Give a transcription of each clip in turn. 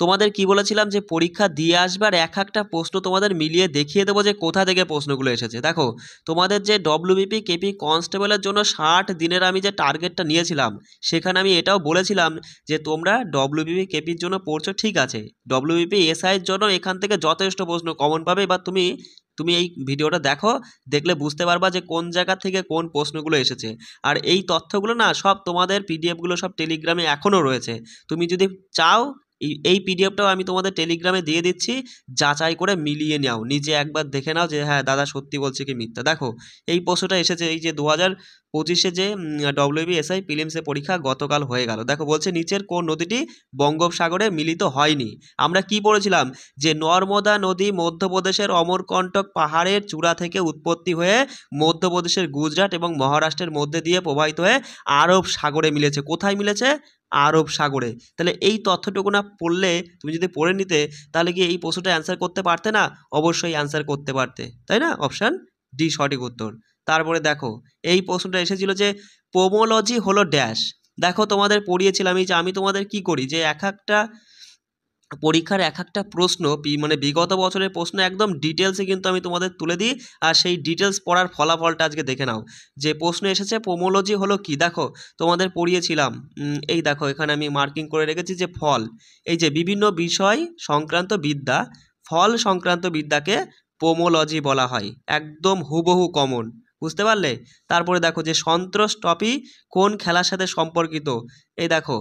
তোমাদের কি বলেছিলাম যে পরীক্ষা দিয়ে আসবে আর এক একটা প্রশ্ন তোমাদের মিলিয়ে দেখিয়ে দেবো যে কোথা থেকে প্রশ্নগুলো এসেছে। দেখো তোমাদের যে ডব্লিউবিপি কেপি কনস্টেবলের জন্য 60 দিনের আমি যে টার্গেটটা নিয়েছিলাম, সেখানে আমি এটাও বলেছিলাম যে তোমরা ডব্লিউবিপি কেপির জন্য পড়ছো ঠিক আছে, ডব্লিউবিপি এসআইয়ের জন্য এখান থেকে যথেষ্ট প্রশ্ন কমন পাবে। এবার তুমি তুমি এই ভিডিওটা দেখো, দেখলে বুঝতে পারবা যে কোন জায়গা থেকে কোন প্রশ্নগুলো এসেছে। আর এই তথ্যগুলো না সব তোমাদের পিডিএফগুলো সব টেলিগ্রামে এখনও রয়েছে। তুমি যদি চাও এই পিডিএফটাও আমি তোমাদের টেলিগ্রামে দিয়ে দিচ্ছি, যাচাই করে মিলিয়ে নাও, নিজে একবার দেখে নাও যে হ্যাঁ দাদা সত্যি বলছে কি মিথ্যা। দেখো এই প্রশ্নটা এসেছে এই যে 2025-এ যে ডব্লিউবিএসআই প্রিলিমসে পরীক্ষা গতকাল হয়ে গেল। দেখো বলছে নিচের কোন নদীটি বঙ্গোপসাগরে মিলিত হয়নি। আমরা কি পড়েছিলাম যে নর্মদা নদী মধ্যপ্রদেশের অমরকণ্টক পাহাড়ের চূড়া থেকে উৎপত্তি হয়ে মধ্যপ্রদেশের গুজরাট এবং মহারাষ্ট্রের মধ্যে দিয়ে প্রবাহিত হয়ে আরব সাগরে মিলেছে। কোথায় মিলেছে? আরব সাগরে। তাহলে এই তথ্যটুকু না পড়লে, তুমি যদি পড়ে নিতে, তাহলে কি এই প্রশ্নটা অ্যান্সার করতে পারতে না? অবশ্যই অ্যান্সার করতে পারতে, তাই না? অপশান ডি সঠিক উত্তর। তারপরে দেখো এই প্রশ্নটা এসেছিল যে পোমোলজি হলো ড্যাশ। দেখো তোমাদের পড়িয়েছিলাম এই যে আমি তোমাদের কি করি যে এক একটা পরীক্ষার এক একটা প্রশ্ন মানে বিগত বছরের প্রশ্ন একদম ডিটেলসে কিন্তু আমি তোমাদের তুলে দিই, আর সেই ডিটেলস পড়ার ফলাফলটা আজকে দেখে নাও। যে প্রশ্ন এসেছে পোমোলজি হলো কি, দেখো তোমাদের পড়িয়েছিলাম, এই দেখো এখানে আমি মার্কিং করে রেখেছি যে ফল, এই যে বিভিন্ন বিষয় সংক্রান্ত বিদ্যা, ফল সংক্রান্ত বিদ্যাকে পোমোলজি বলা হয়। একদম হুবহু কমন, বুঝতে পারলে? তারপরে দেখো যে সন্ত্রাস ট্রফি কোন খেলার সাথে সম্পর্কিত, এই দেখো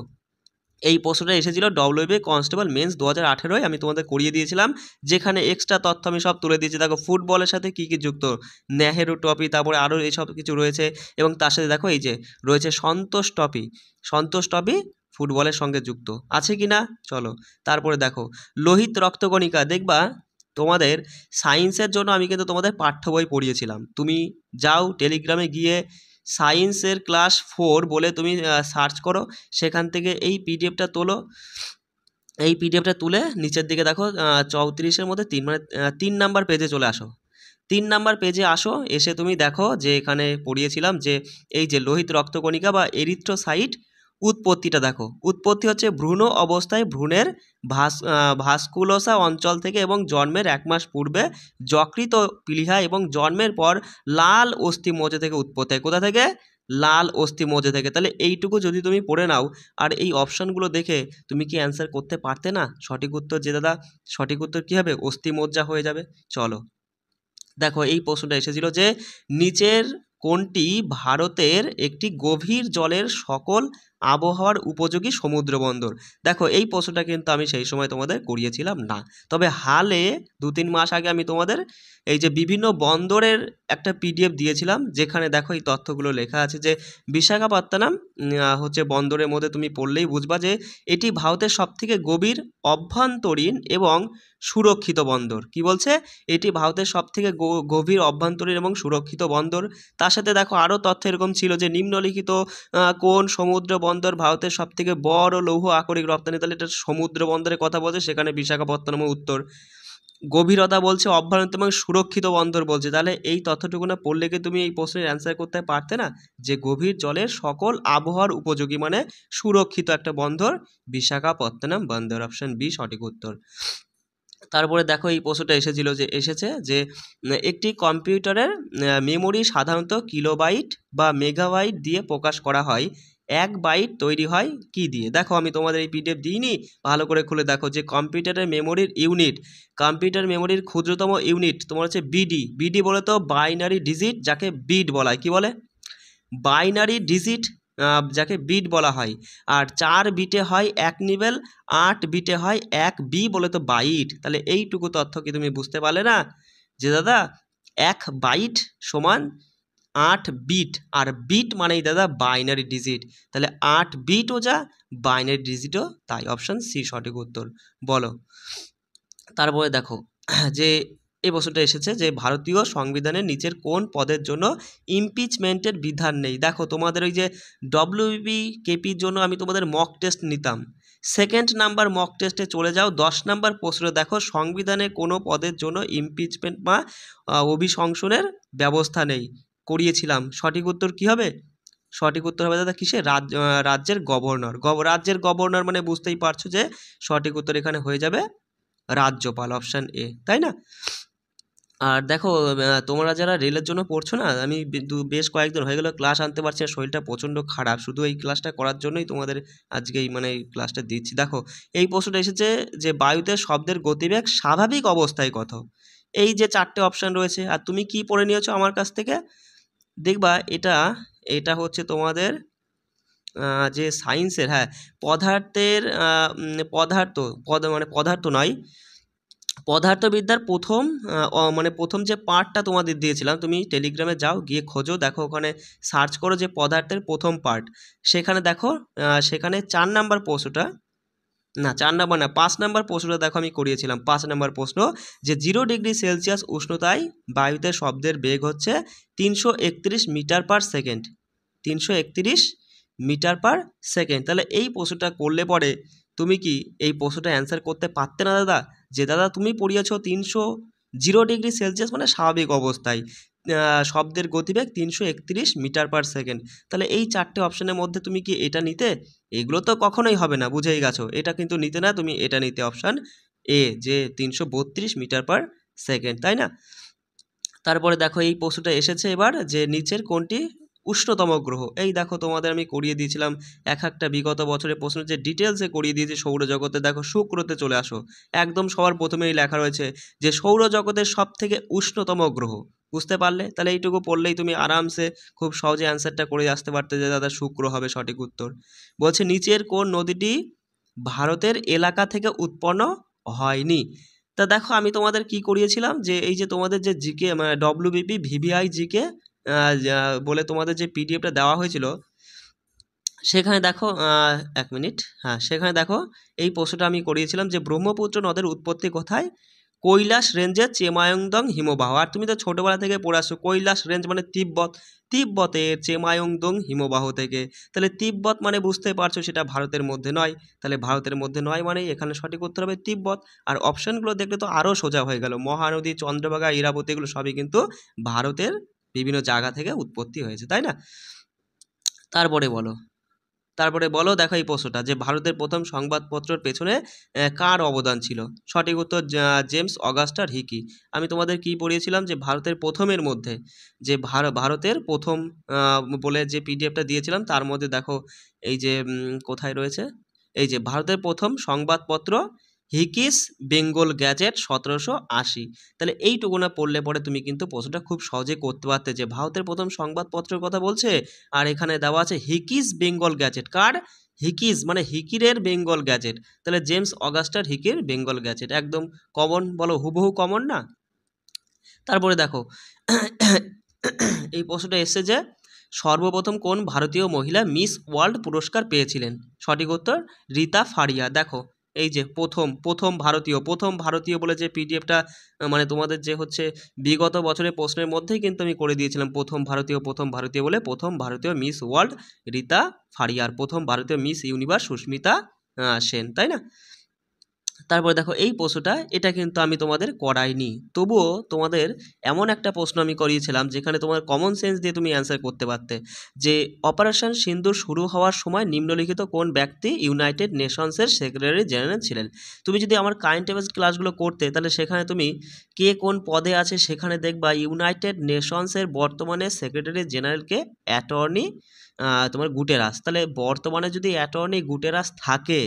এই প্রশ্নটা এসেছিল ডব্লিউবি কনস্টেবল মেন্স 2018-য়, আমি তোমাদের করিয়ে দিয়েছিলাম, যেখানে এক্সট্রা তথ্য আমি সব তুলে দিয়েছি। দেখো ফুটবলের সাথে কী কী যুক্ত, নেহেরু ট্রফি, তারপরে আরও এইসব কিছু রয়েছে, এবং তার সাথে দেখো এই যে রয়েছে সন্তোষ ট্রফি, সন্তোষ ট্রফি ফুটবলের সঙ্গে যুক্ত আছে কি না। চলো তারপরে দেখো লোহিত রক্তকণিকা, দেখবা তোমাদের সায়েন্সের জন্য আমি কিন্তু তোমাদের পাঠ্য বই পড়িয়েছিলাম। তুমি যাও টেলিগ্রামে গিয়ে সায়েন্সের ক্লাস 4 বলে তুমি সার্চ করো, সেখান থেকে এই পিডিএফটা তোলো, এই পিডিএফটা তুলে নিচের দিকে দেখো 34-এর মধ্যে 3 মানে 3 নাম্বার পেজে চলে আসো। 3 নাম্বার পেজে আসো, এসে তুমি দেখো যে এখানে পড়িয়েছিলাম যে এই যে লোহিত রক্তকণিকা বা এরিথ্রোসাইট উৎপত্তিটা দেখো। উৎপত্তি হচ্ছে ভ্রূণ অবস্থায় ভ্রূণের ভাস্কুলোসা অঞ্চল থেকে এবং জন্মের 1 মাস পূর্বে যকৃত প্লীহা এবং জন্মের পর লাল অস্থিমজ্জ থেকে উৎপত্তি হয়। কোথা থেকে? লাল অস্থিমজ্জ থেকে। তাহলে এইটুকু যদি তুমি পড়ে নাও আর এই অপশানগুলো দেখে তুমি কি অ্যান্সার করতে পারতে না? সঠিক উত্তর যে দাদা, সঠিক উত্তর কী হবে? অস্থিমজ্জা হয়ে যাবে। চলো দেখো এই প্রশ্নটা এসেছিল যে নিচের কোনটি ভারতের একটি গভীর জলের সকল আবহাওয়ার উপযোগী সমুদ্র বন্দর? দেখো এই প্রশ্নটা কিন্তু আমি সেই সময় তোমাদের করিয়েছিলাম না, তবে হালে 2-3 মাস আগে আমি তোমাদের এই যে বিভিন্ন বন্দরের একটা পিডিএফ দিয়েছিলাম, যেখানে দেখো এই তথ্যগুলো লেখা আছে যে বিশাখাপত্তনম হচ্ছে বন্দরের মধ্যে, তুমি পড়লেই বুঝবা যে এটি ভারতের সবথেকে গভীর অভ্যন্তরীণ এবং সুরক্ষিত বন্দর। কি বলছে? এটি ভারতের সবথেকে গভীর অভ্যন্তরীণ এবং সুরক্ষিত বন্দর। তার সাথে দেখো আরও তথ্য এরকম ছিল যে নিম্নলিখিত কোন সমুদ্র বন্দর ভারতের সবথেকে বড় লৌহ আকরিক রপ্তানি, তাহলে এটা সমুদ্র বন্দরের কথা বলছে, সেখানে বিশাখাপত্তনম উত্তর। গভীরতা বলছে, অভ্যন্তরীণ এবং সুরক্ষিত বন্দর বলছে। তাহলে এই তথ্যটুকু না পড়লে কি তুমি এই প্রশ্নের অ্যান্সার করতে পারতে না? যে গভীর জলের সকল আবহাওয়ার উপযোগী মানে সুরক্ষিত একটা বন্দর বিশাখাপত্তনম বন্দর, অপশন বি সঠিক উত্তর। তারপরে দেখো এই প্রশ্নটা এসেছে যে একটি কম্পিউটারের মেমোরি সাধারণত কিলোবাইট বা মেগাবাইট দিয়ে প্রকাশ করা হয়, 1 বাইট তৈরি হয় কি দিয়ে? দেখো আমি তোমাদের এই পিডিএফ দিইনি, ভালো করে খুলে দেখো যে কম্পিউটারের মেমোরির ইউনিট, কম্পিউটার মেমোরির ক্ষুদ্রতম ইউনিট তোমার হচ্ছে বিডি। বিডি বলে তো বাইনারি ডিজিট, যাকে বিট বলা হয়। কি বলে? বাইনারি ডিজিট, যাকে বিট বলা হয়। আর 4 বিটে হয় 1 নিবেল, 8 বিটে হয় 1 বি বলে তো বাইট। তাহলে এইটুকু তথ্য কি তুমি বুঝতে পারলে না যে দাদা 1 বাইট সমান 8 বিট, আর বিট মানেই দাদা বাইনারি ডিজিট। তাহলে 8 বিটও যা, বাইনারি ডিজিটও তাই, অপশান সি সঠিক উত্তর। বলো তারপরে দেখো যে এই প্রশ্নটা এসেছে যে ভারতীয় সংবিধানের নিচের কোন পদের জন্য ইমপিচমেন্টের বিধান নেই? দেখো তোমাদের ওই যে ডব্লিউবি কেপির জন্য আমি তোমাদের মক টেস্ট নিতাম, 2nd নাম্বার মক টেস্টে চলে যাও, 10 নাম্বার প্রশ্ন দেখো সংবিধানে কোনো পদের জন্য ইমপিচমেন্ট বা অভিশংসনের ব্যবস্থা নেই, করিয়েছিলাম। সঠিক উত্তর কি হবে? সঠিক উত্তর হবে দাদা কিসে? রাজ্যের গভর্নর। রাজ্যের গভর্নর মানে বুঝতেই পারছো যে সঠিক উত্তর এখানে হয়ে যাবে রাজ্যপাল, অপশান এ, তাই না? আর দেখো তোমরা যারা রেলের জন্য পড়ছো না, আমি বেশ কয়েকদিন হয়ে গেল ক্লাস আনতে পারছি না, শরীরটা প্রচণ্ড খারাপ, শুধু এই ক্লাসটা করার জন্যই তোমাদের আজকে এই এই ক্লাসটা দিচ্ছি। দেখো এই প্রশ্নটা এসেছে যে বায়ুতে শব্দের গতিবেগ স্বাভাবিক অবস্থায় কত? এই যে 4টে অপশান রয়েছে, আর তুমি কি পড়ে নিয়েছো আমার কাছ থেকে দেখবা, এটা হচ্ছে তোমাদের যে সায়েন্সের, হ্যাঁ, পদার্থের পদার্থ নয়, পদার্থবিদ্যার প্রথম যে পার্টটা তোমাদের দিয়েছিলাম, তুমি টেলিগ্রামে যাও, গিয়ে খোঁজো, দেখো ওখানে সার্চ করো যে পদার্থের প্রথম পার্ট, সেখানে দেখো সেখানে 4 নাম্বার প্রশ্নটা, না 4 নাম্বার না 5 নাম্বার প্রশ্নটা দেখো আমি করিয়েছিলাম। 5 নাম্বার প্রশ্ন যে 0°C উষ্ণতায় বায়ুতে শব্দের বেগ হচ্ছে 331 metre per second, 331 metre per second. তাহলে এই প্রশ্নটা করলে পরে তুমি কি এই প্রশ্নটা অ্যান্সার করতে পারতে না দাদা? যে দাদা তুমি পড়িয়েছো 0°C মানে স্বাভাবিক অবস্থায় শব্দের গতিবেগ 331 মিটার পার সেকেন্ড, তাহলে এই 4টে অপশানের মধ্যে তুমি কি এটা নিতে? এগুলো তো কখনোই হবে না, বুঝেই গেছো, এটা কিন্তু নিতে না, তুমি এটা নিতে, অপশান এ, যে 332 মিটার পার সেকেন্ড, তাই না? তারপরে দেখো এই প্রশ্নটা এসেছে এবার, যে নিচের কোনটি উষ্ণতম গ্রহ? এই দেখো তোমাদের আমি করিয়ে দিয়েছিলাম একটা বিগত বছরের প্রশ্ন, যে ডিটেলসে করিয়ে দিয়েছি সৌরজগতে। দেখো শুক্রতে চলে আসো, একদম সবার প্রথমেই লেখা রয়েছে যে সৌরজগতের সব থেকে উষ্ণতম গ্রহ। বুঝতে পারলে? তাহলে এইটুকু পড়লেই তুমি আরামসে খুব সহজে অ্যান্সারটা করে আসতে পারতে যে দাদা শুক্র হবে সঠিক উত্তর। বলছে নিচের কোন নদীটি ভারতের এলাকা থেকে উৎপন্ন হয়নি? তা দেখো আমি তোমাদের কি করিয়েছিলাম, যে এই যে তোমাদের যে জিকে ডব্লিউবিপি ভিভিআই জিকে বলে তোমাদের যে পিডিএফটা দেওয়া হয়েছিল, সেখানে দেখো 1 মিনিট, হ্যাঁ সেখানে দেখো এই প্রশ্নটা আমি করিয়েছিলাম যে ব্রহ্মপুত্র নদের উৎপত্তি কোথায়? কৈলাস রেঞ্জের চেমায়ংদং হিমবাহ। আর তুমি তো ছোটোবেলা থেকে পড়ে আসছো কৈলাস রেঞ্জ মানে তিব্বতের চেমায়ংদং হিমবাহ থেকে। তাহলে তিব্বত মানে বুঝতে পারছো সেটা ভারতের মধ্যে নয়, তাহলে ভারতের মধ্যে নয় মানে এখানে সঠিক উত্তর হবে তিব্বত। আর অপশানগুলো দেখলে তো আরও সোজা হয়ে গেল, মহানদী, চন্দ্রভাগা, ইরাবতী, এগুলো সবই কিন্তু ভারতের বিভিন্ন জায়গা থেকে উৎপত্তি হয়েছে, তাই না? তারপরে বলো দেখো এই প্রশ্নটা, যে ভারতের প্রথম সংবাদপত্রের পেছনে কার অবদান ছিল? সঠিক উত্তর জেমস অগাস্টার হিকি। আমি তোমাদের কি পড়িয়েছিলাম, যে ভারতের প্রথমের মধ্যে, যে ভারতের প্রথম বলে যে পিডিএফটা দিয়েছিলাম, তার মধ্যে দেখো এই যে কোথায় রয়েছে, এই যে ভারতের প্রথম সংবাদপত্র হিকিস বেঙ্গল গ্যাজেট 1780। তাহলে এইটুকু না পড়লে পরে তুমি কিন্তু প্রশ্নটা খুব সহজে করতে পারতে, যে ভারতের প্রথম সংবাদপত্রের কথা বলছে, আর এখানে দেওয়া আছে হিকিস বেঙ্গল গ্যাজেট। কার? হিকিস মানে হিকিরের বেঙ্গল গ্যাজেট, তাহলে জেমস অগাস্টার হিকির বেঙ্গল গ্যাজেট, একদম কমন, বলো হুবহু কমন না? তারপরে দেখো এই প্রশ্নটা এসছে যে সর্বপ্রথম কোন ভারতীয় মহিলা মিস ওয়ার্ল্ড পুরস্কার পেয়েছিলেন? সঠিক উত্তর রীতা ফারিয়া। দেখো এই যে প্রথম ভারতীয় বলে যে পিডিএফটা মানে তোমাদের যে হচ্ছে বিগত বছরের প্রশ্নের মধ্যেই কিন্তু আমি করে দিয়েছিলাম, প্রথম ভারতীয় বলে প্রথম ভারতীয় মিস ওয়ার্ল্ড রীতা ফারিয়ার, প্রথম ভারতীয় মিস ইউনিভার্স সুস্মিতা সেন, তাই না? তারপরে দেখো এই প্রশ্নটা, এটা কিন্তু আমি তোমাদের করাইনি, তবুও তোমাদের এমন একটা প্রশ্ন আমি করিয়েছিলাম যেখানে তোমার কমন সেন্স দিয়ে তুমি অ্যান্সার করতে পারতে, যে অপারেশন সিন্দুর শুরু হওয়ার সময় নিম্নলিখিত কোন ব্যক্তি ইউনাইটেড নেশনসের সেক্রেটারি জেনারেল ছিলেন? তুমি যদি আমার কারেন্ট অ্যাফেয়ার্স ক্লাসগুলো করতে, তাহলে সেখানে তুমি কে কোন পদে আছে সেখানে দেখবা ইউনাইটেড নেশনসের বর্তমানে সেক্রেটারি জেনারেলকে অ্যাটর্নি তোমার গুটেরাস। তাহলে বর্তমানে যদি অ্যাটর্নি গুটেরাস থাকে,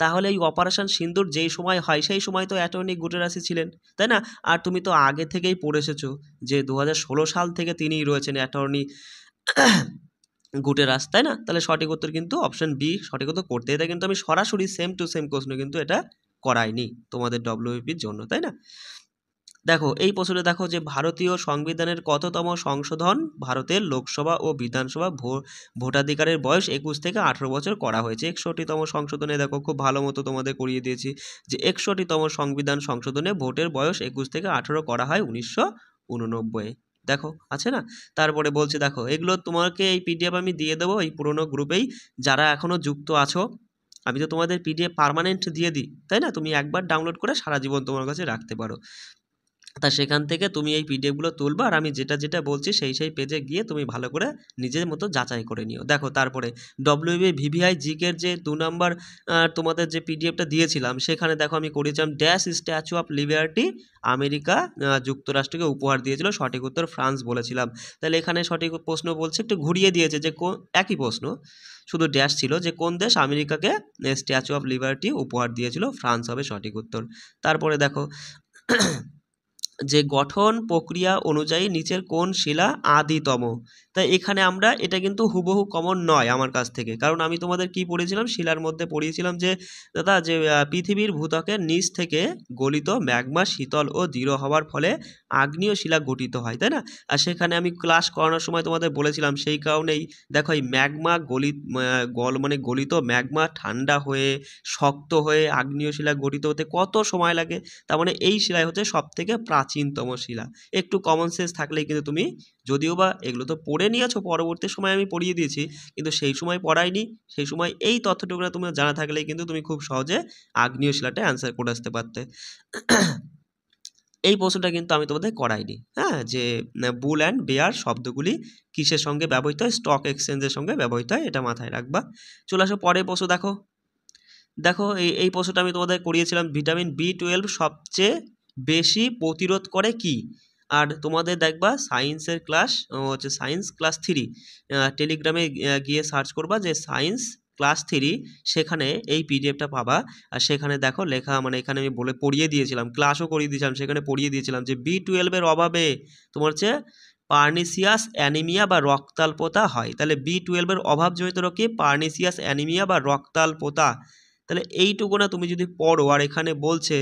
তাহলে এই অপারেশন সিন্দুর যেই সময় হয় সেই সময় তো অ্যাটর্নি গুটেরাসই ছিলেন, তাই না? আর তুমি তো আগে থেকেই পড়ে এসেছো যে 2016 সাল থেকে তিনিই রয়েছেন অ্যাটর্নি গুটেরাস, তাই না? তাহলে সঠিক উত্তর কিন্তু অপশন বি সঠিক উত্তর করতে। এটা কিন্তু আমি সরাসরি সেম টু সেম প্রশ্ন কিন্তু এটা করাইনি তোমাদের ডব্লিউবিপির জন্য, তাই না? দেখো এই প্রশ্নটা দেখো, যে ভারতীয় সংবিধানের কততম সংশোধন ভারতের লোকসভা ও বিধানসভা ভোটাধিকারের বয়স 21 থেকে 18 বছর করা হয়েছে? 61তম সংশোধনে দেখো খুব ভালো মতো তোমাদের করিয়ে দিয়েছি, যে 61তম সংবিধান সংশোধনে ভোটের বয়স 21 থেকে 18 করা হয় 1989। দেখো আছে না? তারপরে বলছে দেখো এগুলো তোমাকে এই পিডিএফ আমি দিয়ে দেবো এই পুরোনো গ্রুপেই, যারা এখনও যুক্ত আছো। আমি তো তোমাদের পিডিএফ পার্মানেন্ট দিয়ে দিই, তাই না? তুমি একবার ডাউনলোড করে সারা জীবন তোমার কাছে রাখতে পারো। তা সেখান থেকে তুমি এই পিডিএফগুলো তুলবা, আর আমি যেটা যেটা বলছি সেই পেজে গিয়ে তুমি ভালো করে নিজের মতো যাচাই করে নিও। দেখো তারপরে ডব্লিউবি ভিভিআই জিকের যে 2 নাম্বার তোমাদের যে পিডিএফটা দিয়েছিলাম, সেখানে দেখো আমি করেছিলাম dash statue of liberty America যুক্তরাষ্ট্রকে উপহার দিয়েছিল, সঠিক উত্তর ফ্রান্স বলেছিলাম। তাহলে এখানে সঠিক প্রশ্ন বলছে, একটু ঘুরিয়ে দিয়েছে যে একই প্রশ্ন, শুধু ড্যাশ ছিল যে কোন দেশ আমেরিকাকে স্ট্যাচু অফ লিবার্টি উপহার দিয়েছিল, ফ্রান্স হবে সঠিক উত্তর। তারপরে দেখো যে গঠন প্রক্রিয়া অনুযায়ী নিচের কোন শিলা আদিতম। তাই এখানে আমরা এটা কিন্তু হুবহু কমন নয় আমার কাছ থেকে, কারণ আমি তোমাদের কি পড়েছিলাম, শিলার মধ্যে পড়িয়েছিলাম যে দাদা যে পৃথিবীর ভূত্বকের নিচ থেকে গলিত ম্যাগমা শীতল ও দৃঢ় হওয়ার ফলে আগ্নেয় শিলা গঠিত হয়, তাই না? আর সেখানে আমি ক্লাস করানোর সময় তোমাদের বলেছিলাম, সেই কারণেই দেখো এই ম্যাগমা গলিত ম্যাগমা ঠান্ডা হয়ে শক্ত হয়ে আগ্নেয় শিলা গঠিত হতে কত সময় লাগে। তার মানে এই শিলাই হচ্ছে সব থেকে প্রাচীনতম শিলা। একটু কমন সেন্স থাকলেই কিন্তু তুমি, যদিও বা এগুলো তো পড়ে নিয়েছো, পরবর্তী সময় আমি পড়িয়ে দিয়েছি, কিন্তু সেই সময় পড়াইনি, সেই সময় এই তথ্যটুকু তোমার জানা থাকলেই কিন্তু তুমি খুব সহজে আগ্নেয় শিলাটা অ্যান্সার করে আসতে পারতে। এই প্রশ্নটা কিন্তু আমি তোমাদের করাইনি, হ্যাঁ, যে বুল অ্যান্ড বেয়ার শব্দগুলি কিসের সঙ্গে ব্যবহৃত হয়, স্টক এক্সচেঞ্জের সঙ্গে ব্যবহৃত হয়, এটা মাথায় রাখবা। চলে আসো পরের প্রশ্ন। দেখো এই প্রশ্নটা আমি তোমাদের করিয়েছিলাম, ভিটামিন B12 সবচেয়ে বেশি প্রতিরোধ করে কি? আর তোমাদের দেখবা সায়েন্সের ক্লাস হচ্ছে সায়েন্স ক্লাস 3, টেলিগ্রামে গিয়ে সার্চ করবা যে সায়েন্স ক্লাস 3, সেখানে এই পিডিএফটা পাবা। আর সেখানে দেখো লেখা, মানে এখানে আমি পড়িয়ে দিয়েছিলাম, ক্লাসও করিয়ে দিয়েছিলাম, সেখানে পড়িয়ে দিয়েছিলাম যে B12 এর অভাবে তোমার হচ্ছে পার্নিসিয়াস অ্যানিমিয়া বা রক্তাল্পতা হয়। তাহলে B12 এর অভাবজনিত রোগ কি? পার্নিসিয়াস অ্যানিমিয়া বা রক্তাল্পতা। তাহলে এইটুকু না তুমি যদি পড়ো, আর এখানে বলছে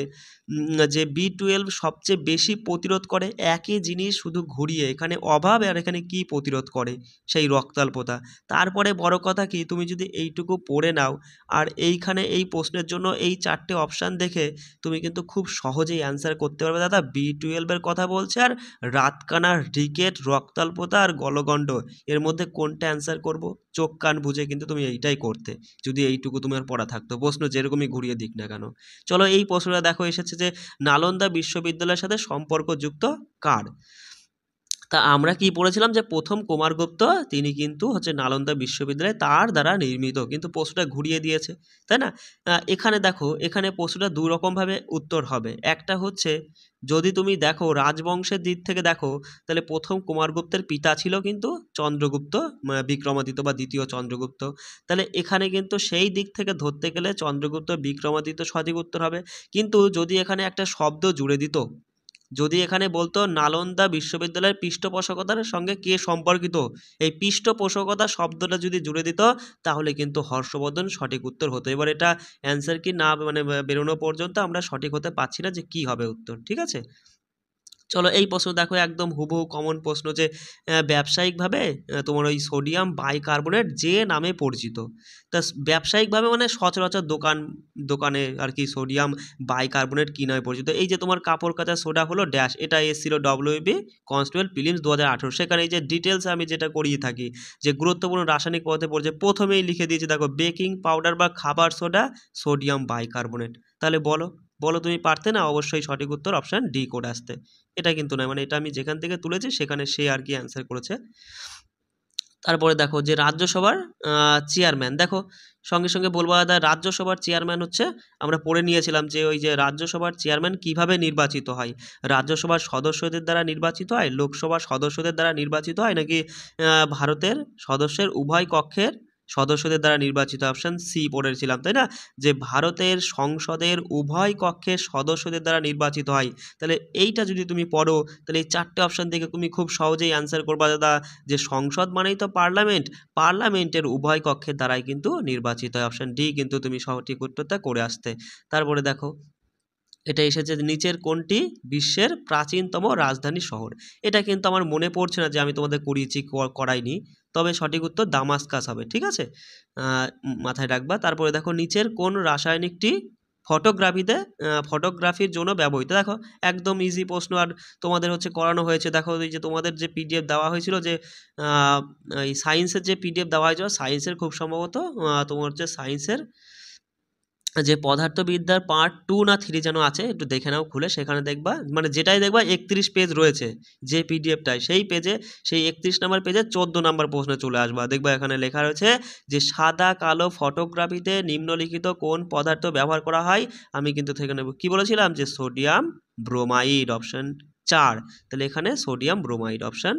যে B12 সবচেয়ে বেশি প্রতিরোধ করে, একই জিনিস শুধু ঘুরিয়ে, এখানে অভাব আর এখানে কি প্রতিরোধ করে, সেই রক্তাল্পতা। তারপরে বড় কথা কি, তুমি যদি এইটুকু পড়ে নাও, আর এইখানে এই প্রশ্নের জন্য এই 4টে অপশান দেখে তুমি কিন্তু খুব সহজেই অ্যান্সার করতে পারবে। দাদা B12 এর কথা বলছে, আর রাতকানা, রিকেট, রক্তাল্পতা আর গলগণ্ড, এর মধ্যে কোনটা অ্যান্সার করব? চোখ কান বুঝে কিন্তু তুমি এইটাই করতে, যদি এইটুকু তোমার পড়া থাকতো, প্রশ্ন যেরকমই ঘুরিয়ে দিক না কেন। চলো এই প্রশ্নটা দেখো এসেছে যে নালন্দা বিশ্ববিদ্যালয়ের সাথে সম্পর্কযুক্ত কার? তা আমরা কি পড়েছিলাম যে প্রথম কুমারগুপ্ত, তিনি কিন্তু হচ্ছে নালন্দা বিশ্ববিদ্যালয় তার দ্বারা নির্মিত, কিন্তু প্রশ্নটা ঘুরিয়ে দিয়েছে, তাই না? এখানে দেখো, এখানে প্রশ্নটা দুই রকমভাবে উত্তর হবে। একটা হচ্ছে যদি তুমি দেখো রাজবংশের দিক থেকে দেখো, তাহলে প্রথম কুমারগুপ্তের পিতা ছিল কিন্তু চন্দ্রগুপ্ত, বিক্রমাদিত্য বা দ্বিতীয় চন্দ্রগুপ্ত। তাহলে এখানে কিন্তু সেই দিক থেকে ধরতে গেলে চন্দ্রগুপ্ত বিক্রমাদিত্য সঠিক উত্তর হবে। কিন্তু যদি এখানে একটা শব্দ জুড়ে দিত, যদি এখানে বলতো নালন্দা বিশ্ববিদ্যালয়ের পৃষ্ঠপোষকতার সঙ্গে কে সম্পর্কিত, এই পৃষ্ঠপোষকতা শব্দটা যদি জুড়ে দিত, তাহলে কিন্তু হর্ষবর্ধন সঠিক উত্তর হতো। এবার এটা অ্যান্সার কি না মানে বেরোনো পর্যন্ত আমরা সঠিক হতে পারছি না যে কি হবে উত্তর, ঠিক আছে? চলো এই প্রশ্ন দেখো, একদম হুবহু কমন প্রশ্ন, যে ব্যবসায়িকভাবে তোমার ওই সোডিয়াম বাইকার্বনেট যে নামে পরিচিত। তা ব্যবসায়িকভাবে মানে সচরাচর দোকানে আর কি সোডিয়াম বাইকার্বনেট কী নামে পরিচিত? এই যে তোমার কাপড় কাচা সোডা হলো ড্যাশ, এটা এসেছিল WB কনস্টেবল প্রিলিমস 2018, সেখানে এই যে ডিটেলস আমি যেটা করিয়ে থাকি, যে গুরুত্বপূর্ণ রাসায়নিক পদার্থে পড়ছে, প্রথমেই লিখে দিয়েছি দেখো বেকিং পাউডার বা খাবার সোডা, সোডিয়াম বাইকার্বনেট। তাহলে বলো বলো তুমি পারতে না? অবশ্যই সঠিক উত্তর অপশান ডি করে আসতে। এটা কিন্তু নয়, মানে এটা আমি যেখান থেকে তুলেছি সেখানে সে আর কি অ্যান্সার করেছে। তারপরে দেখো যে রাজ্যসভার চেয়ারম্যান, দেখো সঙ্গে সঙ্গে বলবো দাদা রাজ্যসভার চেয়ারম্যান হচ্ছে, আমরা পড়ে নিয়েছিলাম যে ওই যে রাজ্যসভার চেয়ারম্যান কিভাবে নির্বাচিত হয়। রাজ্যসভার সদস্যদের দ্বারা নির্বাচিত হয়, লোকসভার সদস্যদের দ্বারা নির্বাচিত হয়, নাকি ভারতের সদস্যের উভয় কক্ষের সদস্যদের দ্বারা নির্বাচিত? অপশান সি পড়েছিলাম, তাই না? যে ভারতের সংসদের উভয় কক্ষের সদস্যদের দ্বারা নির্বাচিত হয়। তাহলে এইটা যদি তুমি পড়ো, তাহলে এই 4টে অপশান থেকে তুমি খুব সহজেই অ্যান্সার করবা দাদা, যে সংসদ মানেই তো পার্লামেন্ট, পার্লামেন্টের উভয় কক্ষের দ্বারাই কিন্তু নির্বাচিত হয়। অপশান ডি কিন্তু তুমি সঠিক উত্তরটা করে আসতে। তারপরে দেখো এটা এসেছে, নিচের কোনটি বিশ্বের প্রাচীনতম রাজধানী শহর? এটা কিন্তু আমার মনে পড়ছে না যে আমি তোমাদের করিয়েছি করাইনি, তবে সঠিক উত্তর দামাস্কাস হবে, ঠিক আছে? মাথায় রাখবা। তারপরে দেখো নিচের কোন রাসায়নিকটি ফটোগ্রাফির জন্য ব্যবহৃত? দেখো একদম ইজি প্রশ্ন, আর তোমাদের হচ্ছে করানো হয়েছে। দেখো এই যে তোমাদের যে পিডিএফ দেওয়া হয়েছিল, যে এই সায়েন্সের যে পিডিএফ দেওয়া হয়েছিল, সায়েন্সের খুব সম্ভবত তোমার হচ্ছে সায়েন্সের যে পদার্থবিদ্যার পার্ট 2 না 3 যেন আছে, একটু দেখে নাও খুলে, সেখানে দেখবা মানে যেটাই দেখবা 31 পেজ রয়েছে যে পিডিএফটায়, সেই পেজে সেই 31 নম্বর পেজে 14 নম্বর প্রশ্নে চলে আসবা, দেখবা এখানে লেখা রয়েছে যে সাদা কালো ফটোগ্রাফিতে নিম্নলিখিত কোন পদার্থ ব্যবহার করা হয়। আমি কিন্তু থেকে নেব কি বলেছিলাম যে সোডিয়াম ব্রোমাইড, অপশন 4। তাহলে এখানে সোডিয়াম ব্রোমাইড অপশন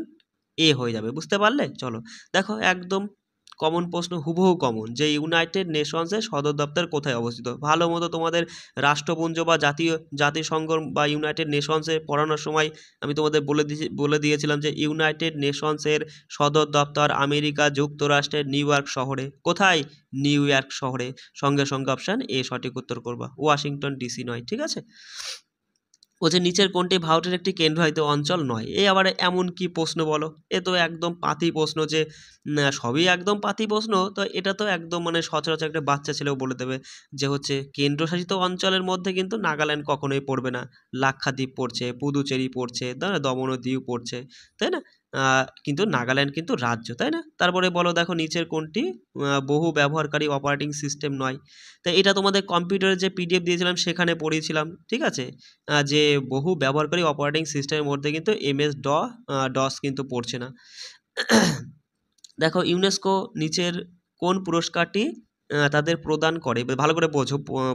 এ হয়ে যাবে, বুঝতে পারলে? চলো দেখো একদম কমন প্রশ্ন, হুবহু কমন, যে ইউনাইটেড নেশনসের সদর দপ্তর কোথায় অবস্থিত। ভালো মতো তোমাদের রাষ্ট্রপুঞ্জ বা জাতিসংঘ বা ইউনাইটেড নেশনসে পড়ানোর সময় আমি তোমাদের বলে দিয়েছিলাম যে ইউনাইটেড নেশনসের সদর দপ্তর আমেরিকা যুক্তরাষ্ট্রের নিউ ইয়র্ক শহরে। কোথায়? নিউ ইয়র্ক শহরে। সঙ্গে সঙ্গে অপশান এ সঠিক উত্তর করবা, ওয়াশিংটন ডিসি নয়, ঠিক আছে? ও যে নিচের কোনটি ভারতের একটি কেন্দ্রায়িত অঞ্চল নয়। এই আবার এমন কি প্রশ্ন বলো, এ তো একদম পাতি প্রশ্ন, যে সবই একদম পাতি প্রশ্ন, তো এটা তো একদম মানে সচরাচর একটা বাচ্চা ছেলেও বলে দেবে যে হচ্ছে কেন্দ্রশাসিত অঞ্চলের মধ্যে কিন্তু নাগাল্যান্ড কখনোই পড়বে না, লাক্ষাদ্বীপ পড়ছে, পুদুচেরি পড়ছে, তাই না, দমন ও দিউ পড়ছে, তাই না? কিন্তু নাগাল্যান্ড কিন্তু রাজ্য, তাই না? তারপরে বলো দেখো নিচের কোনটি বহু ব্যবহারকারী অপারেটিং সিস্টেম নয়। তো এটা তোমাদের কম্পিউটারের যে পিডিএফ দিয়েছিলাম সেখানে পড়িয়েছিলাম, ঠিক আছে? যে বহু ব্যবহারকারী অপারেটিং সিস্টেমের মধ্যে কিন্তু এমএস ডস কিন্তু পড়ছে না। দেখো ইউনেস্কো নিচের কোন পুরস্কারটি তাদের প্রদান করে, ভালো করে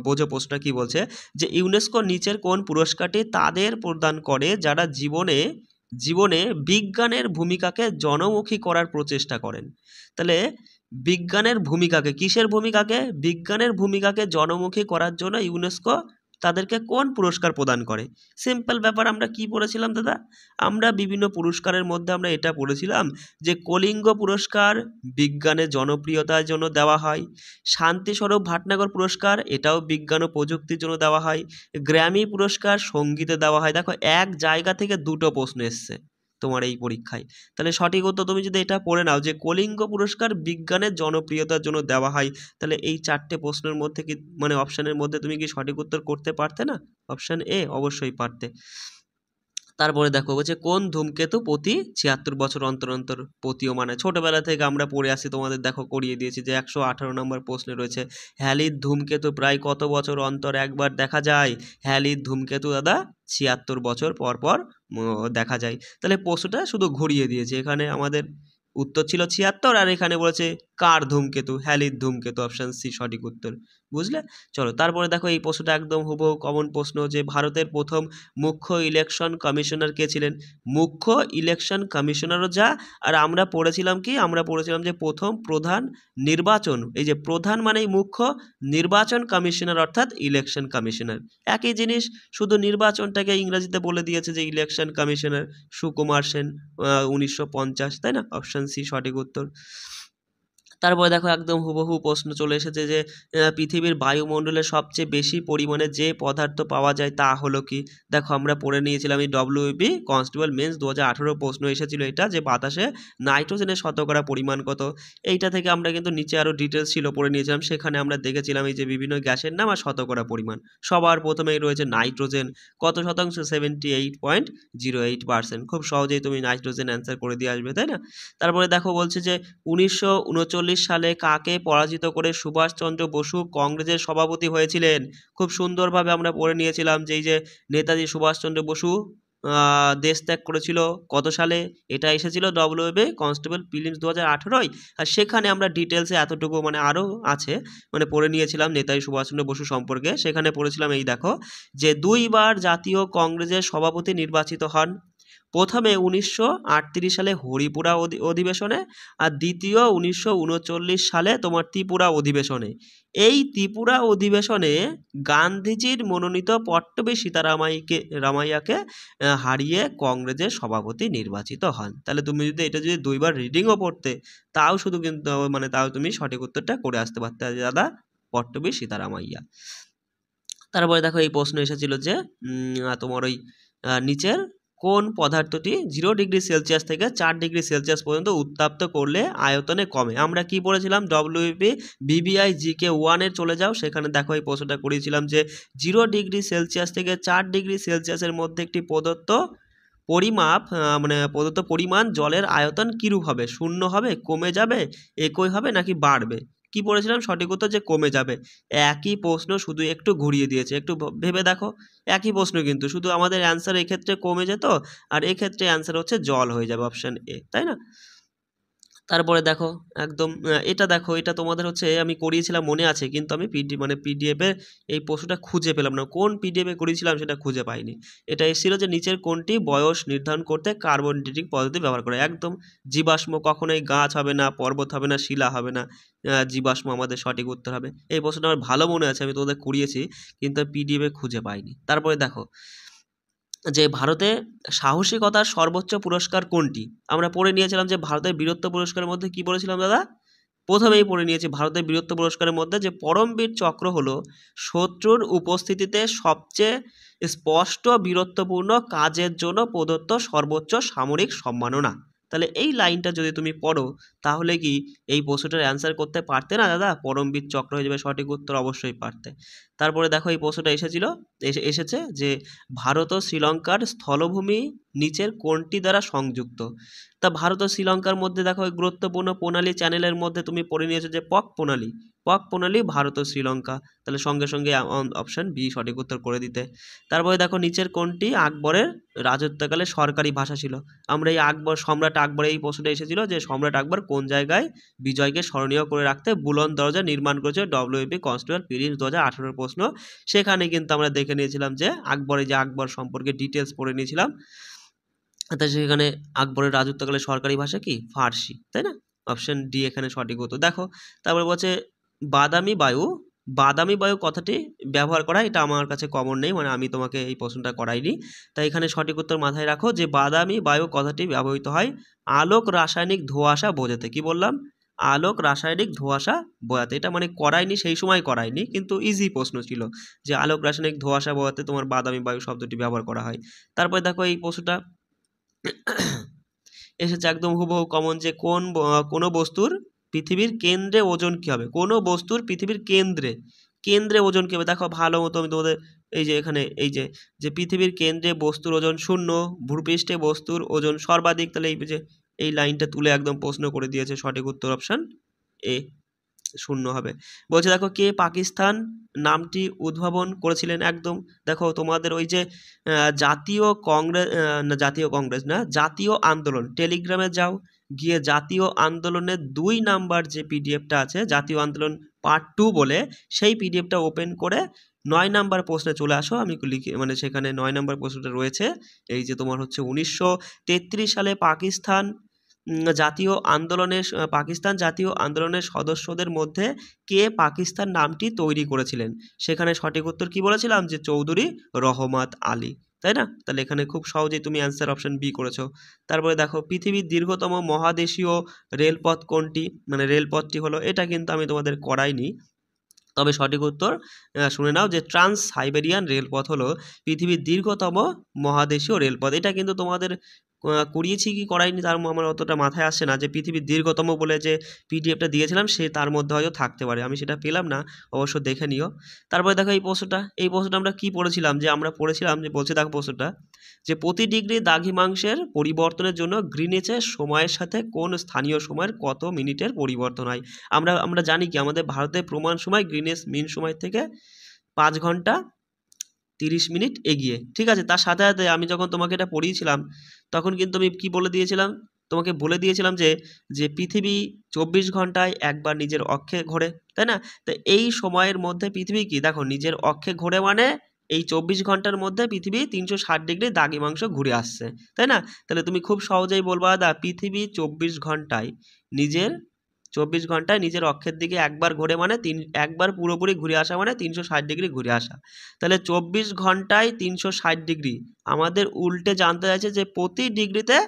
বোঝো প্রশ্নটা কি বলছে, যে ইউনেস্কো নিচের কোন পুরস্কারটি তাদের প্রদান করে যারা জীবনে জীবনে বিজ্ঞানের ভূমিকাকে জনমুখী করার প্রচেষ্টা করেন। তাহলে বিজ্ঞানের ভূমিকাকে, কিসের ভূমিকাকে? বিজ্ঞানের ভূমিকাকে জনমুখী করার জন্য ইউনেস্কো তাদেরকে কোন পুরস্কার প্রদান করে? সিম্পল ব্যাপার, আমরা কি পড়েছিলাম দাদা? আমরা বিভিন্ন পুরস্কারের মধ্যে আমরা এটা পড়েছিলাম যে কলিঙ্গ পুরস্কার বিজ্ঞানের জনপ্রিয়তার জন্য দেওয়া হয়, শান্তিস্বরূপ ভাটনাগর পুরস্কার এটাও বিজ্ঞান ও প্রযুক্তির জন্য দেওয়া হয়, গ্র্যামি পুরস্কার সঙ্গীতে দেওয়া হয়। দেখো এক জায়গা থেকে দুটো প্রশ্ন এসছে তোমার এই পরীক্ষায়। তাহলে সঠিক উত্তর তুমি যদি এটা পড়ে নাও যে কলিঙ্গ পুরস্কার বিজ্ঞানের জনপ্রিয়তার জন্য দেওয়া হয়, তাহলে এই 4টে প্রশ্নের মধ্যে কি মানে অপশানের মধ্যে তুমি কি সঠিক উত্তর করতে পারতে না? অপশান এ অবশ্যই পারতে। তারপরে দেখো বলছে কোন ধূমকেতু প্রতি 76 বছর অন্তর অন্তর প্রতীয়মান হয়। ছোটবেলা থেকে আমরা পড়ে আসি, তোমাদের দেখো করিয়ে দিয়েছি যে 118 নম্বর প্রশ্নে রয়েছে হ্যালির ধূমকেতু প্রায় কত বছর অন্তর একবার দেখা যায়? হ্যালির ধূমকেতু দাদা 76 বছর পর পর দেখা যায়। তাহলে প্রশ্নটা শুধু ঘুরিয়ে দিয়েছে, এখানে আমাদের উত্তর ছিল 76, আর এখানে বলেছে কার ধূমকেতু? হ্যালির ধূমকেতু, অপশন সি সঠিক উত্তর, বুঝলে? চলো তারপরে দেখো এই প্রশ্নটা একদম হুবহু কমন প্রশ্ন, যে ভারতের প্রথম মুখ্য ইলেকশন কমিশনার কে ছিলেন? মুখ্য ইলেকশন কমিশনারও যা, আর আমরা পড়েছিলাম কি, আমরা পড়েছিলাম যে প্রথম প্রধান নির্বাচন, এই যে প্রধান মানেই মুখ্য, নির্বাচন কমিশনার অর্থাৎ ইলেকশন কমিশনার, একই জিনিস, শুধু নির্বাচনটাকে ইংরেজিতে বলে দিয়েছে যে ইলেকশন কমিশনার। সুকুমার সেন 1950, তাই না? অপশন সি সঠিক উত্তর। তারপরে দেখো একদম হুবহু প্রশ্ন চলে এসেছে যে পৃথিবীর বায়ুমণ্ডলে সবচেয়ে বেশি পরিমাণে যে পদার্থ পাওয়া যায় তা হলো কি? দেখো আমরা পড়ে নিয়েছিলাম এই ডব্লিউবি কনস্টেবল মেন্স 2018 প্রশ্ন এসেছিল এটা, যে বাতাসে নাইট্রোজেনের শতকরা পরিমাণ কত। এইটা থেকে আমরা কিন্তু নিচে আরও ডিটেলস ছিল পড়ে নিয়েছিলাম, সেখানে আমরা দেখেছিলাম এই যে বিভিন্ন গ্যাসের নাম আর শতকরা পরিমাণ। সবার প্রথমেই রয়েছে নাইট্রোজেন, কত শতাংশ? 78.08%। খুব সহজেই তুমি নাইট্রোজেন অ্যান্সার করে দিয়ে আসবে, তাই না? তারপরে দেখো বলছে যে 1939 সালে কাকে পরাজিত করে সুভাষচন্দ্র বসু কংগ্রেসের সভাপতি হয়েছিলেন? খুব সুন্দরভাবে আমরা পড়ে নিয়েছিলাম যে এই যে নেতাজি সুভাষচন্দ্র বসু দেশ ত্যাগ করেছিল কত সালে? এটা এসেছিল ডব্লিউবি কনস্টেবল প্রিলিমস 2018। আর সেখানে আমরা ডিটেলসে এতটুকু মানে আরও আছে মানে পড়ে নিয়েছিলাম নেতাজি সুভাষচন্দ্র বসু সম্পর্কে। সেখানে পড়েছিলাম এই দেখো যে 2বার জাতীয় কংগ্রেসের সভাপতি নির্বাচিত হন। প্রথমে 1938 সালে হরিপুরা অধিবেশনে, আর দ্বিতীয় 1939 সালে তোমার ত্রিপুরা অধিবেশনে। এই ত্রিপুরা অধিবেশনে গান্ধীজির মনোনীত পট্টবী রামাইয়াকে হারিয়ে কংগ্রেসের সভাপতি নির্বাচিত হন। তাহলে তুমি যদি এটা যদি 2বার রিডিংও পড়তে, তাও শুধু কিন্তু মানে তাও তুমি সঠিক উত্তরটা করে আসতে পারতে দাদা, পট্টবী সীতারামাইয়া। তারপরে দেখো এই প্রশ্ন এসেছিল যে তোমার ওই নিচের কোন পদার্থটি 0°C থেকে 4°C পর্যন্ত উত্তাপ্ত করলে আয়তনে কমে? আমরা কি পড়েছিলাম? ডব্লিউপি বিবিআই জিকে 1-এর চলে যাও, সেখানে দেখো এই প্রশ্নটা করেছিলাম যে 0°C থেকে 4°C মধ্যে একটি প্রদত্ত পরিমাপ মানে প্রদত্ত পরিমাণ জলের আয়তন কিরূপ হবে? শূন্য হবে, কমে যাবে, একই হবে নাকি বাড়বে? কি পড়েছিলাম সঠিক উত্তর যে কমে যাবে। একই প্রশ্ন শুধু একটু ঘুরিয়ে দিয়েছে, একটু ভেবে দেখো, একই প্রশ্ন কিন্তু শুধু আমাদের অ্যান্সার এক্ষেত্রে কমে যেত, আর এক্ষেত্রে অ্যান্সার হচ্ছে জল হয়ে যাবে, অপশান এ, তাই না? তারপরে দেখো একদম এটা দেখো, এটা তোমাদের হচ্ছে আমি করিয়েছিলাম মনে আছে, কিন্তু আমি পিডিএফে এই প্রশ্নটা খুঁজে পেলাম না, কোন পিডিএফে করিয়েছিলাম সেটা খুঁজে পাইনি। এটা এসেছিল যে নিচের কোনটি বয়স নির্ধারণ করতে কার্বন ডেটিং পদ্ধতি ব্যবহার করে। একদম জীবাশ্ম, কখনোই গাছ হবে না, পর্বত হবে না, শিলা হবে না, জীবাশ্ম আমাদের সঠিক উত্তর হবে। এই প্রশ্নটা আমার ভালো মনে আছে, আমি তোমাদের করিয়েছি, কিন্তু পিডিএফে খুঁজে পাইনি। তারপরে দেখো যে ভারতে সাহসিকতার সর্বোচ্চ পুরস্কার কোনটি? আমরা পড়ে নিয়েছিলাম যে ভারতের বীরত্ব পুরস্কারের মধ্যে কি পড়েছিলাম দাদা? প্রথমেই পড়ে নিয়েছি ভারতের বীরত্ব পুরস্কারের মধ্যে যে পরমবীর চক্র হলো শত্রুর উপস্থিতিতে সবচেয়ে স্পষ্ট বীরত্বপূর্ণ কাজের জন্য প্রদত্ত সর্বোচ্চ সামরিক সম্মাননা। তাহলে এই লাইনটা যদি তুমি পড়ো তাহলে কি এই প্রশ্নটার অ্যান্সার করতে পারতে না দাদা? পরমবীর চক্র হয়ে যাবে সঠিক উত্তর, অবশ্যই পারতে। তারপরে দেখো এই প্রশ্নটা এসেছে যে ভারত ও শ্রীলঙ্কার স্থলভূমি নিচের কোনটি দ্বারা সংযুক্ত? তা ভারত ও শ্রীলঙ্কার মধ্যে দেখো গুরুত্বপূর্ণ প্রণালী চ্যানেলের মধ্যে তুমি পড়ে নিয়েছো যে পক প্রণালী ভারত ও শ্রীলঙ্কা। তাহলে সঙ্গে সঙ্গে অপশন বি সঠিক উত্তর করে দিতে। তারপরে দেখো নিচের কোনটি আকবরের রাজত্বকালে সরকারি ভাষা ছিল? আমরা এই সম্রাট আকবরের এই প্রশ্নটা এসেছিল যে সম্রাট আকবর কোন জায়গায় বিজয়কে স্মরণীয় করে রাখতে বুলন্দ দরজা নির্মাণ করেছে? ডব্লিউপি কনস্টেবল প্রিন্স 2018 প্রশ্ন। সেখানে কিন্তু আমরা দেখে নিয়েছিলাম যে আকবর সম্পর্কে ডিটেলস পড়ে নিয়েছিলাম। অর্থাৎ সেখানে আকবরের রাজত্বকালে সরকারি ভাষা কি? ফার্সি, তাই না? অপশন ডি এখানে সঠিক উত্তর। দেখো তারপরে বলছে বাদামি বায়ু কথাটি ব্যবহার করা, এটা আমার কাছে কমন নেই, মানে আমি তোমাকে এই প্রশ্নটা করাইনি, তাই এখানে সঠিক উত্তর মাথায় রাখো যে বাদামি বায়ু কথাটি ব্যবহৃত হয় আলোক রাসায়নিক ধোঁয়াশা বোঝাতে। কি বললাম? আলোক রাসায়নিক ধোঁয়াশা বোঝাতে। এটা মানে করাইনি, সেই সময় করাইনি, কিন্তু ইজি প্রশ্ন ছিল যে আলোক রাসায়নিক ধোঁয়াশা বোঝাতে তোমার বাদামি বায়ু শব্দটি ব্যবহার করা হয়। তারপরে দেখো এই প্রশ্নটা এসেছে একদম হুবহু কমন যে কোনো বস্তুর পৃথিবীর কেন্দ্রে ওজন কি হবে? কোনো বস্তুর পৃথিবীর কেন্দ্রে ওজন কি হবে? দেখো ভালো মতো আমি তোমাদের এই যে এখানে এই যে পৃথিবীর কেন্দ্রে বস্তুর ওজন 0, ভূপৃষ্ঠে বস্তুর ওজন সর্বাধিক। তাহলে এই লাইনটা তুলে একদম প্রশ্ন করে দিয়েছে, সঠিক উত্তর অপশন এ 0 হবে। বলছে দেখো কে পাকিস্তান নামটি উদ্ভাবন করেছিলেন? একদম দেখো তোমাদের ওই যে জাতীয় আন্দোলন, টেলিগ্রামে যাও, গিয়ে জাতীয় আন্দোলনের 2 নাম্বার যে পিডিএফটা আছে, জাতীয় আন্দোলন পার্ট 2 বলে, সেই পিডিএফটা ওপেন করে 9 নাম্বার প্রশ্নে চলে আসো। আমি লিখে মানে সেখানে 9 নাম্বার প্রশ্নটা রয়েছে, এই যে তোমার হচ্ছে 1933 সালে পাকিস্তান জাতীয় আন্দোলনের সদস্যদের মধ্যে কে পাকিস্তান নামটি তৈরি করেছিলেন? সেখানে সঠিক উত্তর কি বলেছিলাম যে চৌধুরী রহমত আলী, তাই না? তাহলে এখানে খুব সহজেই তুমি অ্যান্সার অপশন বি করেছো। তারপরে দেখো পৃথিবীর দীর্ঘতম মহাদেশীয় রেলপথ কোনটি? মানে রেলপথটি হলো, এটা কিন্তু আমি তোমাদের করাইনি, তবে সঠিক উত্তর শুনে নাও যে ট্রান্স সাইবেরিয়ান রেলপথ হলো পৃথিবীর দীর্ঘতম মহাদেশীয় রেলপথ। এটা কিন্তু তোমাদের করিয়েছি কি করাইনি তার আমার অতটা মাথায় আসছে না, যে পৃথিবীর দীর্ঘতম বলে যে পিডিএফটা দিয়েছিলাম সে তার মধ্যে হয়তো থাকতে পারে, আমি সেটা পেলাম না, অবশ্য দেখে নিও। তারপরে দেখো এই প্রশ্নটা আমরা কি পড়েছিলাম, যে বলছে দেখো প্রশ্নটা যে প্রতি ডিগ্রি দ্রাঘিমাংশের পরিবর্তনের জন্য গ্রিনিচের সময়ের সাথে কোন স্থানীয় সময়ের কত মিনিটের পরিবর্তন হয়? আমরা জানি কি আমাদের ভারতের প্রমাণ সময় গ্রিনিচ মিন সময় থেকে 5 ঘন্টা 30 মিনিট এগিয়ে, ঠিক আছে? তার সাথে সাথে আমি যখন তোমাকে এটা পড়িয়েছিলাম তখন কিন্তু আমি কি বলে দিয়েছিলাম, তোমাকে বলে দিয়েছিলাম যে পৃথিবী 24 ঘন্টায় একবার নিজের অক্ষে ঘোরে, তাই না? তো এই সময়ের মধ্যে পৃথিবী কি দেখো নিজের অক্ষে ঘোরে, মানে এই 24 ঘন্টার মধ্যে পৃথিবী 360 ডিগ্রি দ্রাঘিমাংশ ঘুরে আসছে, তাই না? তাহলে তুমি খুব সহজেই বলবা পৃথিবী 24 ঘন্টায় নিজের অক্ষের দিকে একবার ঘোরে, মানে একবার পুরোপুরি ঘুরে আসা মানে 360 ডিগ্রি ঘুরে আসা। তাহলে 24 ঘন্টায় 360 ডিগ্রি আমাদের উল্টে জানতে চাইছে যে প্রতি ডিগ্রিতে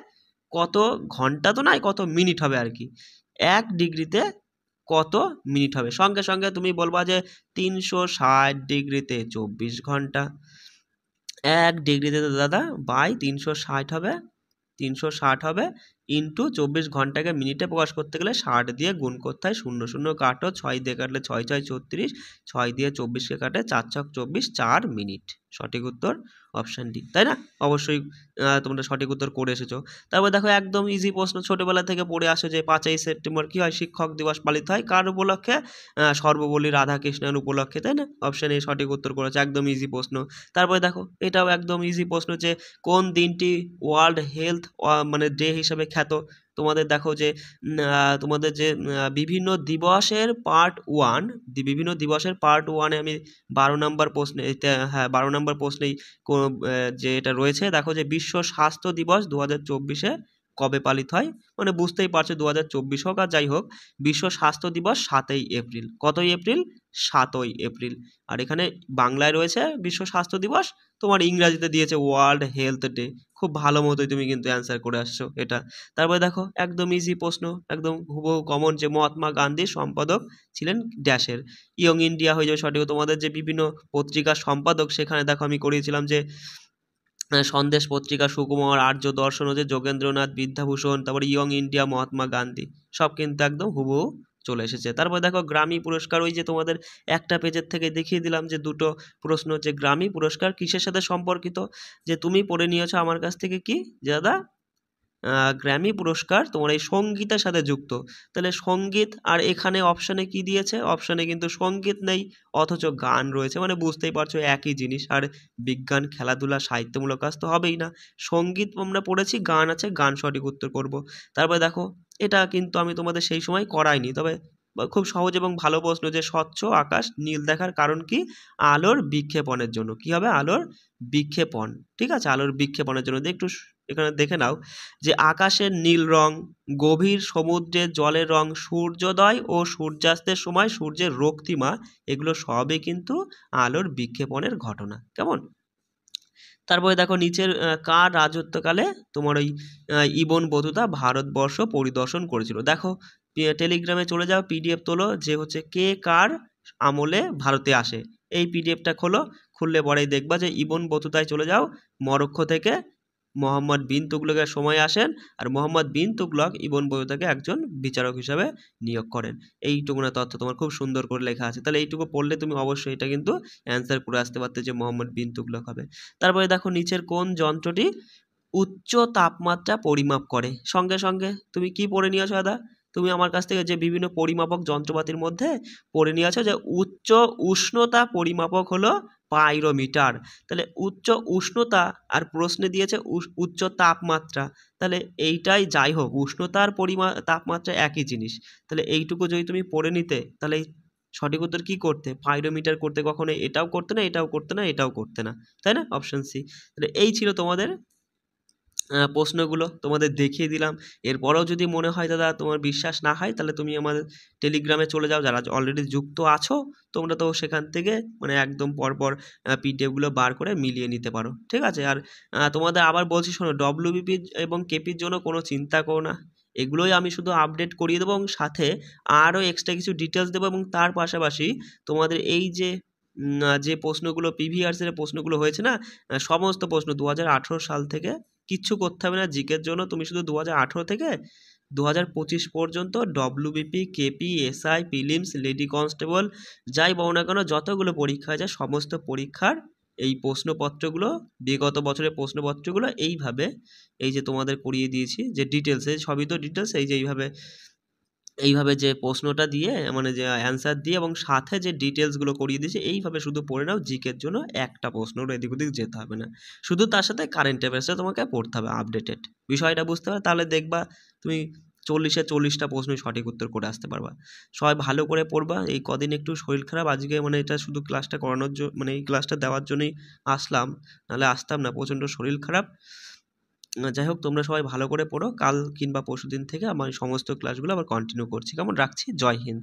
কত ঘন্টা, তো নয় কত মিনিট হবে আর কি, 1 ডিগ্রিতে কত মিনিট হবে। সঙ্গে সঙ্গে তুমি বলবা যে 360 ডিগ্রিতে 24 ঘন্টা, 1 ডিগ্রিতে তো দাদা বাই 360 হবে, ইন্টু 24 ঘন্টাকে মিনিটে প্রকাশ করতে গেলে 60 দিয়ে গুণ করতে হয়, 0 0 কাটো, 6 দিয়ে কাটলে 6 6 36, 6 দিয়ে 24কে কাটে 4 ছক 24, 4 মিনিট। সঠিক উত্তর অপশান ডি, তাই না? অবশ্যই তোমরা সঠিক উত্তর করে এসেছো। তারপর দেখো একদম ইজি প্রশ্ন, ছোটবেলা থেকে পড়ে আসো যে 5ই সেপ্টেম্বর কি হয়? শিক্ষক দিবস পালিত হয় কার উপলক্ষে? সর্বপল্লী রাধাকৃষ্ণের উপলক্ষে, তাই না? অপশান এ সঠিক উত্তর করেছে, একদম ইজি প্রশ্ন। তারপরে দেখো এটাও একদম ইজি প্রশ্ন যে কোন দিনটি ওয়ার্ল্ড হেলথ মানে ডে হিসাবে খ্যাত? তোমাদের দেখো যে তোমাদের যে বিভিন্ন দিবসের পার্ট 1, বিভিন্ন দিবসের পার্ট 1-এ আমি 12 নম্বর প্রশ্নে, হ্যাঁ 12 নম্বর প্রশ্নেই যে এটা রয়েছে, দেখো যে বিশ্ব স্বাস্থ্য দিবস 2024-এ কবে পালিত হয়? মানে বুঝতেই পারছো 2024 হোক আর যাই হোক, বিশ্ব স্বাস্থ্য দিবস 7ই এপ্রিল। কতই এপ্রিল? 7ই এপ্রিল। আর এখানে বাংলায় রয়েছে বিশ্ব স্বাস্থ্য দিবস, তোমার ইংরাজিতে দিয়েছে ওয়ার্ল্ড হেলথ ডে। খুব ভালো মতোই তুমি কিন্তু অ্যান্সার করে আসছো এটা। তারপরে দেখো একদম ইজি প্রশ্ন, একদম হুবহু কমন, যে মহাত্মা গান্ধীর সম্পাদক ছিলেন ড্যাশের? ইয়ং ইন্ডিয়া হয়ে যাবে সঠিক। তোমাদের যে বিভিন্ন পত্রিকার সম্পাদক, সেখানে দেখো আমি করিয়েছিলাম যে সন্দেশ পত্রিকা সুকুমার, আর্য দর্শন হচ্ছে যোগেন্দ্রনাথ বিদ্যাভূষণ, তারপরে ইয়ং ইন্ডিয়া মহাত্মা গান্ধী, সব কিন্তু একদম হুবহু চলে এসেছে। তারপর দেখো গ্রামী পুরস্কার, ওই যে তোমাদের একটা পেজের থেকে দেখিয়ে দিলাম যে দুটো প্রশ্ন, যে গ্রামী পুরস্কার কিসের সাথে সম্পর্কিত, যে তুমি পড়ে নিয়েছো আমার কাছ থেকে কি যে দাদা গ্র্যামি পুরস্কার তোমার এই সঙ্গীতের সাথে যুক্ত। তাহলে সঙ্গীত, আর এখানে অপশানে কি দিয়েছে? অপশানে কিন্তু সঙ্গীত নেই, অথচ গান রয়েছে, মানে বুঝতেই পারছো একই জিনিস। আর বিজ্ঞান, খেলাধুলা, সাহিত্যমূলক কাজ তো হবেই না। সঙ্গীত আমরা পড়েছি, গান আছে, গান সঠিক উত্তর করব। তারপরে দেখো এটা কিন্তু আমি তোমাদের সেই সময় করাইনি, তবে খুব সহজ এবং ভালো প্রশ্ন, যে স্বচ্ছ আকাশ নীল দেখার কারণ কি? আলোর বিক্ষেপণের জন্য। কি হবে? আলোর বিক্ষেপণ। ঠিক আছে, আলোর বিক্ষেপণের জন্য। একটু এখানে দেখে নাও যে আকাশের নীল রং, গভীর সমুদ্রের জলের রং, সূর্যোদয় ও সূর্যাস্তের সময় সূর্যের রক্তিমা, এগুলো সবই কিন্তু আলোর বিক্ষেপণের ঘটনা। কেমন? তারপরে দেখো নিচের কার রাজত্বকালে তোমার ওই ইবন বতুতা ভারতবর্ষ পরিদর্শন করেছিল? দেখো টেলিগ্রামে চলে যাও, পিডিএফ তোলো, যে হচ্ছে কে কার আমলে ভারতে আসে। এই পিডিএফটা খোলো, খুললে পরেই দেখবা যে ইবন বতুতায় চলে যাও, মরক্কো থেকে মোহাম্মদ বিন তুগলকের সময় আসেন, আর মোহাম্মদ বিন তুগলক ইবন বতুতাকে একজন বিচারক হিসাবে নিয়োগ করেন। এইটুকুনা তথ্য তোমার খুব সুন্দর করে লেখা আছে, তাহলে এইটুকু পড়লে তুমি অবশ্যই এটা কিন্তু অ্যান্সার করে আসতে পারতে যে মোহাম্মদ বিন তুগলক হবে। তারপরে দেখো নিচের কোন যন্ত্রটি উচ্চ তাপমাত্রা পরিমাপ করে? সঙ্গে সঙ্গে তুমি কি পড়ে নিয়েছো দাদা? তুমি আমার কাছ থেকে যে বিভিন্ন পরিমাপক যন্ত্রপাতির মধ্যে পড়ে নিয়েছো যে উচ্চ উষ্ণতা পরিমাপক হলো পাইরোমিটার। তাহলে উচ্চ উষ্ণতা, আর প্রশ্নে দিয়েছে উচ্চ তাপমাত্রা, তাহলে এইটাই যাই হোক, উষ্ণতা আর তাপমাত্রা একই জিনিস। তাহলে এইটুকু যদি তুমি পড়ে নিতে, তাহলে সঠিক উত্তর কি করতে? পাইরোমিটার করতে। কখনো এটাও করতে না, এটাও করতে না, এটাও করতে না, তাই না? Option C. তাহলে এই ছিল তোমাদের প্রশ্নগুলো, তোমাদের দেখিয়ে দিলাম। এরপরেও যদি মনে হয় দাদা তোমার বিশ্বাস না হয়, তাহলে তুমি আমাদের টেলিগ্রামে চলে যাও, যারা অলরেডি যুক্ত আছো তোমরা, তো সেখান থেকে মানে একদম পরপর পিডিএফগুলো বার করে মিলিয়ে নিতে পারো। ঠিক আছে? আর তোমাদের আবার বলছি শোনো, ডব্লিউবিপি এবং কেপির জন্য কোনো চিন্তা করো না, এগুলোই আমি শুধু আপডেট করিয়ে দেবো, এবং সাথে আরও এক্সট্রা কিছু ডিটেলস দেবো, এবং তার পাশাপাশি তোমাদের এই যে যে প্রশ্নগুলো প্রিভিয়াসের প্রশ্নগুলো হয়েছে না, সমস্ত প্রশ্ন 2018 সাল থেকে, কিচ্ছু করতে হবে না জিকের জন্য। তুমি শুধু 2018 থেকে 2025 পর্যন্ত WBP, KP, SI, prelims, lady constable, যাই বলো না কেন, যতগুলো পরীক্ষা যায় সমস্ত পরীক্ষার এই প্রশ্নপত্রগুলো, বিগত বছরের প্রশ্নপত্রগুলো এইভাবে, এই যে তোমাদের করিয়ে দিয়েছি যে ডিটেলস, এই সবই তো ডিটেলস, এই যে এইভাবে যে প্রশ্নটা দিয়ে, মানে যে অ্যান্সার দিয়ে এবং সাথে যে ডিটেলসগুলো করিয়ে দিয়েছে, এইভাবে শুধু পড়ে নাও। জিকের জন্য একটা প্রশ্নর এদিক ওদিক যেতে হবে না, শুধু তার সাথে কারেন্ট অ্যাফেয়ার্সটা তোমাকে পড়তে হবে আপডেটেড। বিষয়টা বুঝতে হবে, তাহলে দেখবা তুমি 40-এ 40টা প্রশ্নই সঠিক উত্তর করে আসতে পারবা। সবাই ভালো করে পড়বা। এই কদিন একটু শরীর খারাপ, আজকে মানে এটা শুধু ক্লাসটা করানোর জন্য, মানে এই ক্লাসটা দেওয়ার জন্যই আসলাম, নাহলে আসতাম না, প্রচণ্ড শরীর খারাপ। যাই হোক, তোমরা সবাই ভালো করে পড়ো। কাল কিংবা পরশুদিন থেকে আমার সমস্ত ক্লাসগুলো আবার কন্টিনিউ করছি। কেমন? রাখছি। জয় হিন্দ।